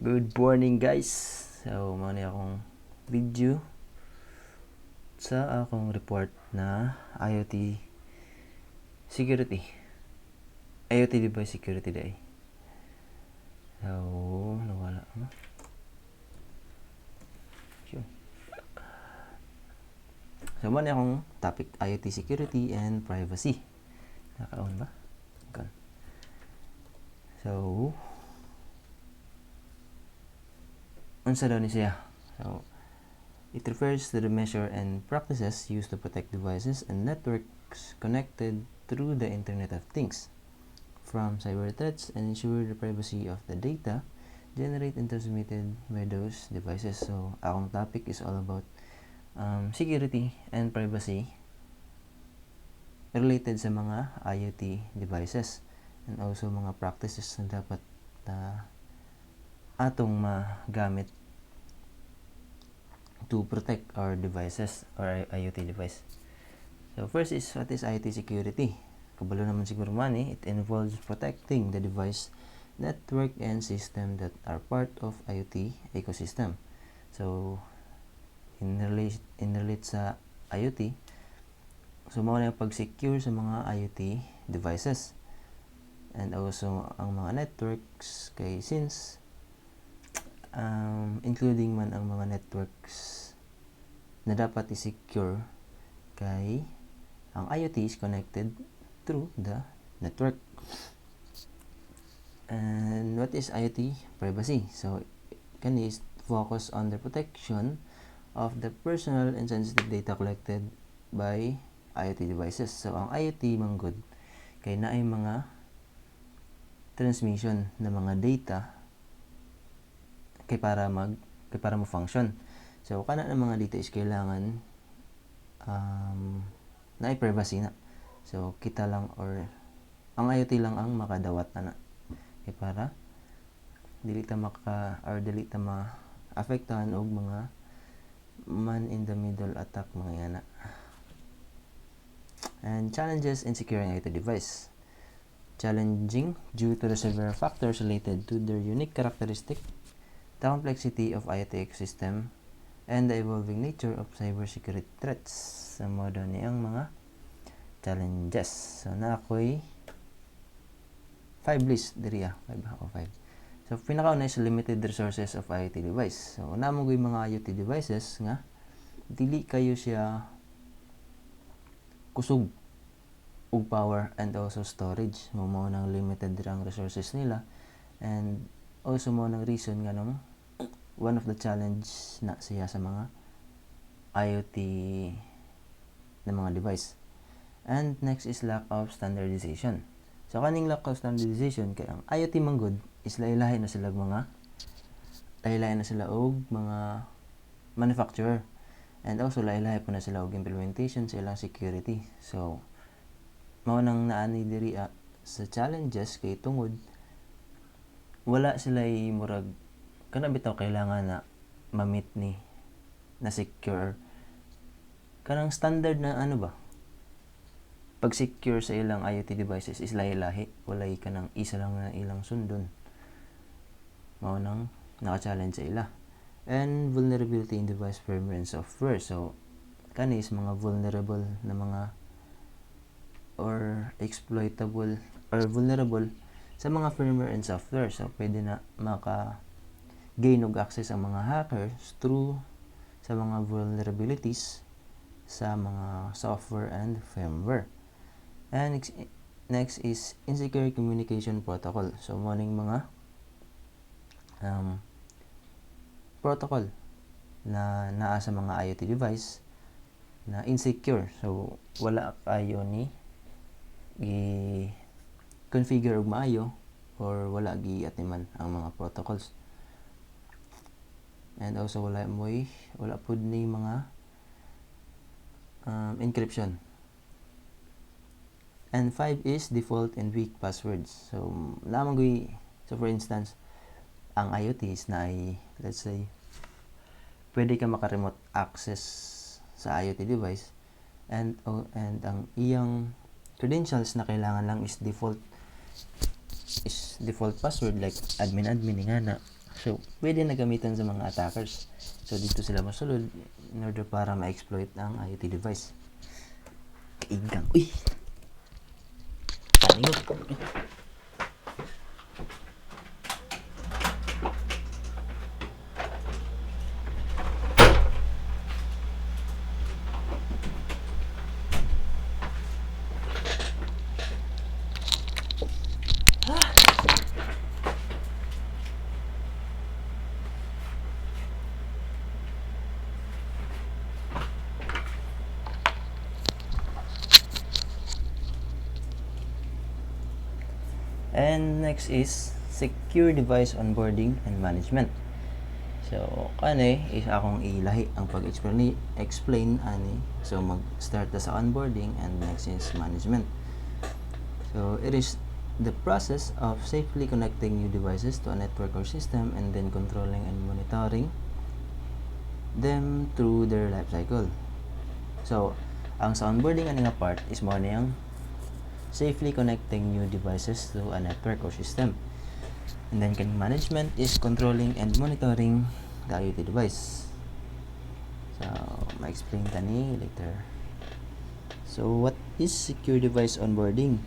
Good morning guys. So, muna akong video sa akong report na IoT security. IoT device security day. So, nawala ano? So, muna akong topic IoT security and privacy. Naka-on ba? Okay. So, unsa daw ni siya? So, it refers to the measure and practices used to protect devices and networks connected through the Internet of Things from cyber threats and ensure the privacy of the data generated and transmitted by those devices. So, akong topic is all about security and privacy related sa mga IoT devices and also mga practices na dapat atong magamit to protect our devices or IoT device. So first is, what is IoT security? Kabalo naman siguro man it involves protecting the device, network, and system that are part of IoT ecosystem. So in relate sa IoT, so mao na yung pag-secure sa mga IoT devices and also ang mga networks kay since including man ang mga networks na dapat i-secure kay ang IoT is connected through the network. And what is IoT privacy? So can is focus on the protection of the personal and sensitive data collected by IoT devices. So ang IoT manggod kay naay mga transmission na mga data kay para mo function. So kana ng mga data is kailangan na privacy na. So kita lang or ang IoT lang ang makadawat na kay para dili ta ma-affectahan og mga man in the middle attack mga yana. And challenges in securing IoT device. Challenging due to the several factors related to their unique characteristic, the complexity of IoT ecosystem, and the evolving nature of cybersecurity threats. Sa modo niyang mga challenges. So na ako'y 5 list diri 5 o 5. So pinakauna is limited resources of IoT device. So namo gyud mga IoT devices nga dili kayo siya kusog og power and also storage. Mao nang limited ang resources nila and also mo nang reason nga nung one of the challenge na siya sa mga IoT na mga device. And next is lack of standardization. So kaning lack of standardization kay ang IoT manggod is lahi-lahi na sila og mga manufacturer and also lahi-lahi po na sila og implementation sa ilang security. So mao nang naani diri sa challenges kay tungod wala sila murag kana bitaw kailangan na ma-meet ni na secure kanang standard na ano ba pag secure sa ilang IoT devices is lahi-lahi walay kanang isa lang na ilang sundon mao nang naka-challenge sa ila. And vulnerability in device firmware and software. So kani is mga vulnerable na mga or exploitable or vulnerable sa mga firmware and software. So pwede na maka-gain og access ang mga hackers through sa mga vulnerabilities sa mga software and firmware. And next is insecure communication protocol. So morning mga protocol na naa sa mga IoT device na insecure. So wala kayo ni gi-configure og maayo or wala gi-atiman ang mga protocols. And also wala pud ni mga encryption. And 5 is default and weak passwords. So for instance ang IoT is na let's say pwede ka maka-remote access sa IoT device and ang iyang credentials na kailangan lang is default password like admin nga na So, pwede na gamitan sa mga attackers. So, dito sila masulod in order para ma-exploit ang IoT device. Kaigang. Uy! Paningot ko. And next is secure device onboarding and management. So, kani is akong ilahi ang pag-explain ani. So, mag-start na sa onboarding and next is management. So, it is the process of safely connecting new devices to a network or system and then controlling and monitoring them through their life cycle. So, ang sa onboarding ani nga part is mo niyang safely connecting new devices to a network or system. And then management is controlling and monitoring the IoT device. So, ma-explain tani later. So, what is secure device onboarding?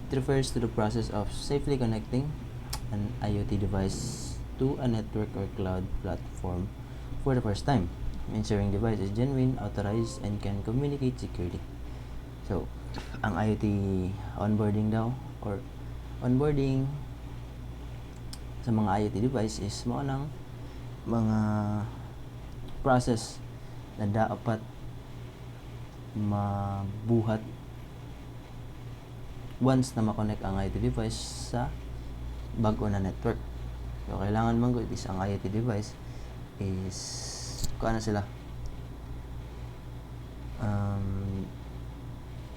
It refers to the process of safely connecting an IoT device to a network or cloud platform for the first time, ensuring device is genuine, authorized, and can communicate securely. So, ang IoT onboarding daw or onboarding sa mga IoT device is mo nang mga process na dapat mabuhat once na ma-connect ang IoT device sa bago na network. So, kailangan man gud is ang IoT device is kuan na sila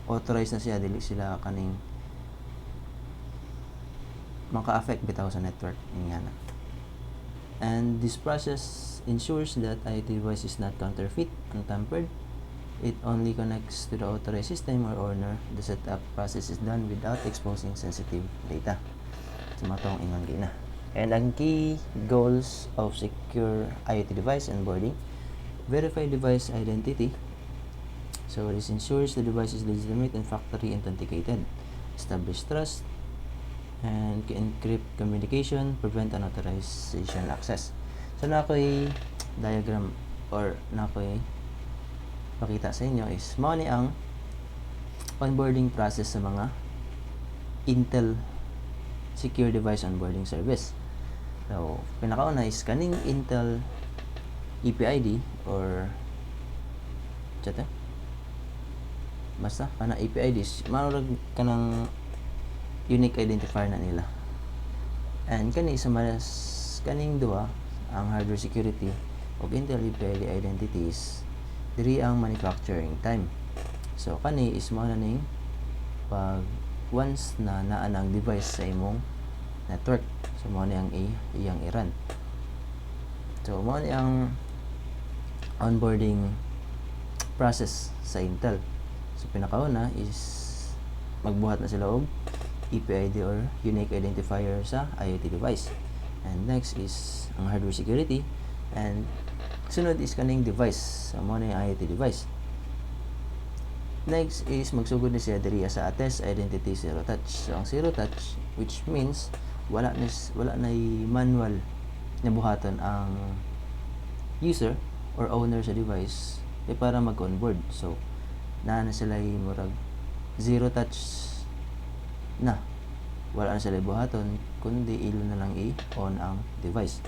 authorized na siya, dili sila kaning maka-affect bitaw sa network nga na. And this process ensures that IoT device is not counterfeit, untampered. It only connects to the authorized system or owner. The setup process is done without exposing sensitive data. So, matong ingon gina. And ang key goals of secure IoT device onboarding: verify device identity. So, this ensures the device is legitimate and factory authenticated. Establish trust and encrypt communication, prevent unauthorization access. So, na ako'y diagram or na ako'y pakita sa inyo is mao ni ang onboarding process sa mga Intel secure device onboarding service. So, pinakauna is kaning Intel EPID or chata basta kana EPID is marag kanang unique identifier na nila. And kani sa mas kaning duha ang hardware security of Intel EPID identities diri ang manufacturing time. So, kani is mao na ning pag once na naa ang device sa imong network. So, mao ni ang iyang i-run. So, mao ni ang onboarding process sa Intel. So, pinakauna is magbuhat na sila og EPID or unique identifier sa IoT device. And next is ang hardware security. And sunod is kaning device. So, mao na yung IoT device. Next is magsugod na siya diri sa attest identity zero touch. So, ang zero touch, which means wala na manual na buhaton ang user or owner sa device para mag-onboard. So, na sila murag zero touch na. Wala na sila buhaton kundi ilo na lang i-on ang device.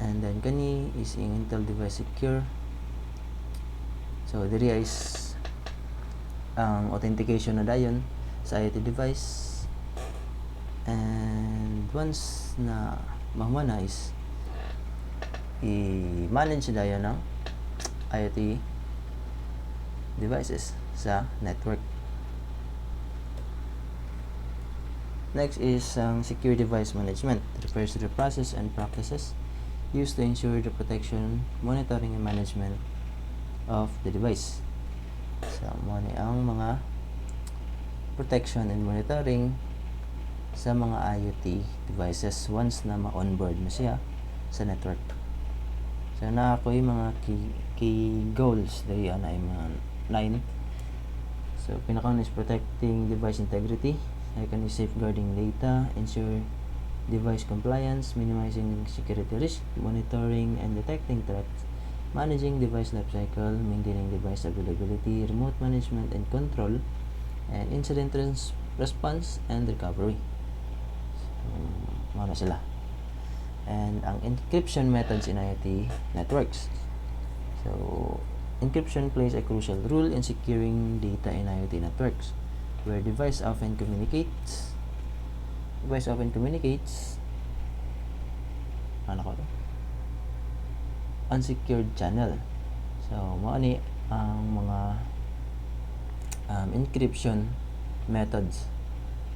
And then kani is Intel device secure. So, diri is ang authentication na dayon sa IoT device. And once na mahuman na is i-manage dayon ng IoT devices sa network. Next is secure device management. It refers to the process and practices used to ensure the protection, monitoring, and management of the device. So, mo ni ang mga protection and monitoring sa mga IoT devices once na ma-onboard na siya sa network. So na ako yung mga key goals dahil ay mga 9. So pinakauna is protecting device integrity, second is safeguarding data, ensure device compliance, minimizing security risk, monitoring and detecting threats, managing device lifecycle, maintaining device availability, remote management and control, and incident response and recovery. Mga sila. And ang encryption methods in IoT networks. So, encryption plays a crucial role in securing data in IoT networks, where device often communicates unsecured channel. So, maani ang mga encryption methods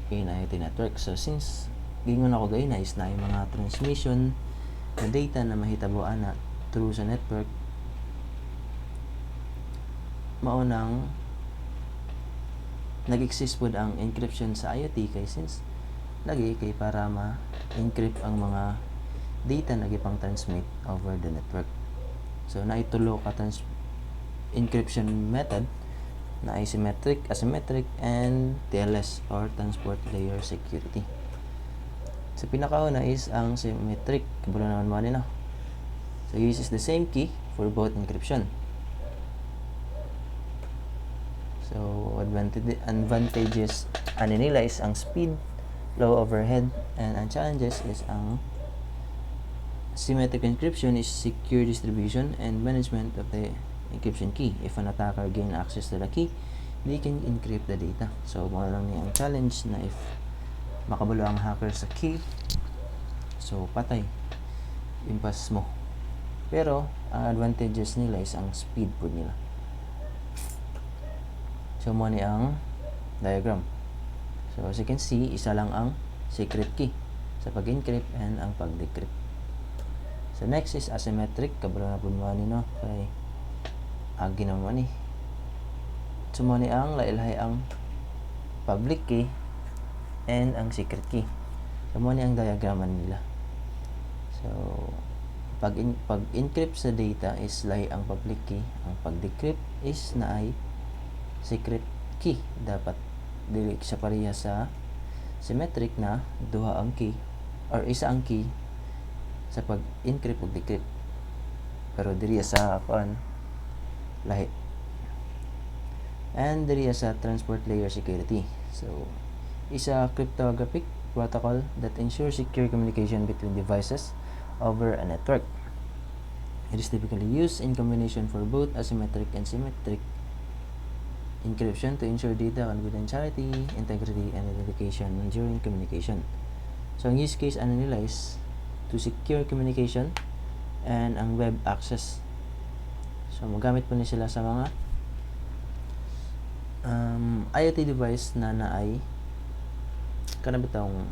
in IoT networks. So, since gingon ako gay na is na yung mga transmission na data na mahitabo ana through sa network, maunang nag-exist po ang encryption sa IoT kay since lagi kay para ma-encrypt ang mga data na gipang transmit over the network. So naitulo ka encryption method na asymmetric, and TLS or transport layer security. So pinakauna is ang symmetric, kabalo naman mo na. So uses the same key for both encryption. So advantages ano nila is ang speed, low overhead, and ang challenges is ang symmetric encryption is secure distribution and management of the encryption key. If an attacker gain access to the key, they can encrypt the data. So mga lang niya ang challenge na if makabalo ang hacker sa key, so patay impas mo. Pero ang advantages nila is ang speed po nila. So mo ni ang diagram. So as you can see, isa lang ang secret key sa pag-encrypt and ang pag-decrypt. So next is asymmetric, kabalo na po mo ni no kay agi naman ni. So mo ni ang lailhay ang public key and ang secret key. So mo ni ang diagraman nila. So pag-encrypt sa data is lahi ang public key, ang pag-decrypt is naay secret key. Dapat dili siya pareha sa symmetric na duha ang key or isa ang key sa pag-encrypt ug decrypt. Pero diri sa lahi. And diri sa transport layer security. So is a cryptographic protocol that ensures secure communication between devices over a network. It is typically used in combination for both asymmetric and symmetric encryption to ensure data confidentiality, integrity, and authentication during communication. So ang use case ano nila is to secure communication and ang web access. So magamit po ni sila sa mga IoT device na naay kanabitang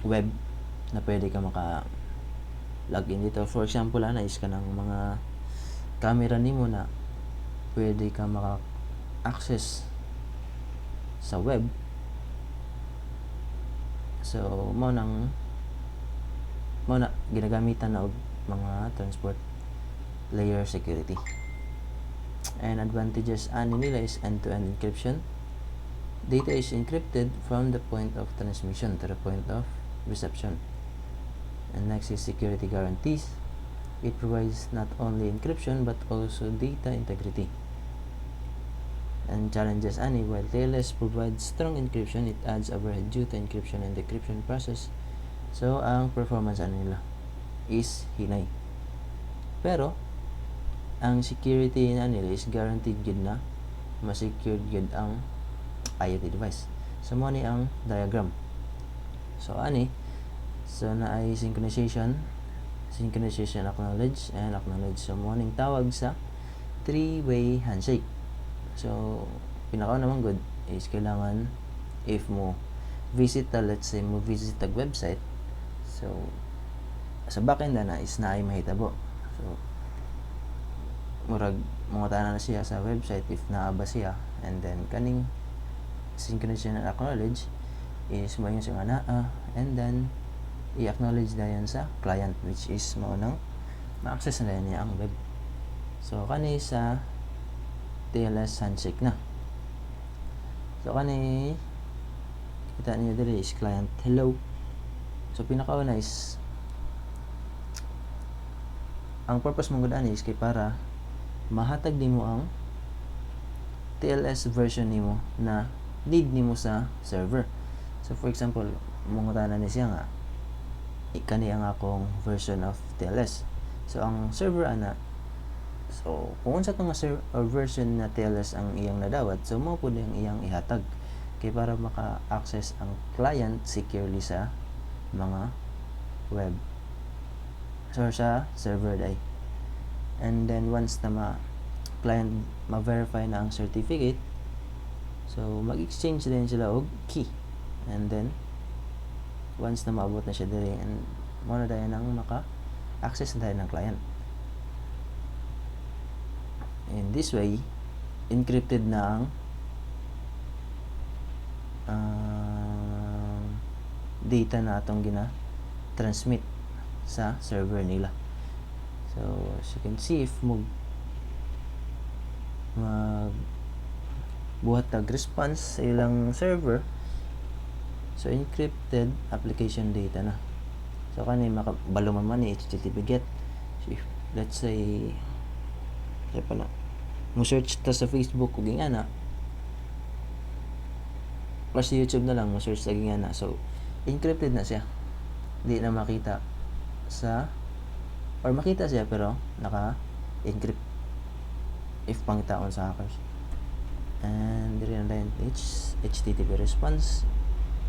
web na pwede ka maka login dito. For example, is ka ng mga camera nimo na pwede ka maka access sa web. So mo na ginagamitan na og mga transport layer security. And advantages ani nila is end-to-end encryption. Data is encrypted from the point of transmission to the point of reception. And next is security guarantees. It provides not only encryption but also data integrity. And challenges ani, while TLS provides strong encryption, it adds overhead due to encryption and decryption process. So ang performance ani nila is hinay. Pero ang security na nila is guaranteed yun na ma-secured yun ang IoT device. So mo ni ang diagram. So ani, so na ay synchronization acknowledge and acknowledge. So mo ning tawag sa three-way handshake. So pinaka naman good is kailangan if mo visit let's say mo visit tag website, so sa backend na is na ay mahitabo. So murag mga na siya sa website if naaba siya, and then kaning synchronization and acknowledge is mo yung nga naa, and then i-acknowledge na yan sa client, which is mo nang ma-access na niya ang web. So kani sa TLS handshake na. So kani kita niyo diri is client hello. So pinakauna is ang purpose mong gudaan is kay para mahatag nimo ang TLS version nimo na need nimo sa server. So for example, mongutanan ni siya nga kani ang akong version of TLS. So ang server ana, so kung unsa tong version na TLS ang iyang nadawat, so mao pud ang iyang ihatag kay para maka-access ang client securely sa mga web or sa server day. And then once na client ma-verify na ang certificate, so mag-exchange din sila og key, and then once na maabot na siya diri, and mo na dayon ang maka-access na ng client. In this way, encrypted na ang data na atong gina-transmit sa server nila. So as you can see, if buhat tag response sa ilang server, so encrypted application data na. So kani makabalo man ni HTTP GET. So if, let's say pa na mo search ta sa Facebook ug ingana, plus YouTube na lang mo search sa ingana, so encrypted na siya, di na makita sa, or makita siya pero naka-encrypt if pangitaon sa hackers. And diri na dayon HTTP response,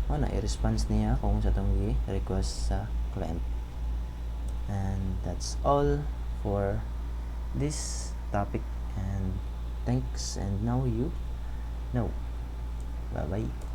na i-response niya kung sa tong request sa client. And that's all for this topic, and thanks, and now you know. Bye bye.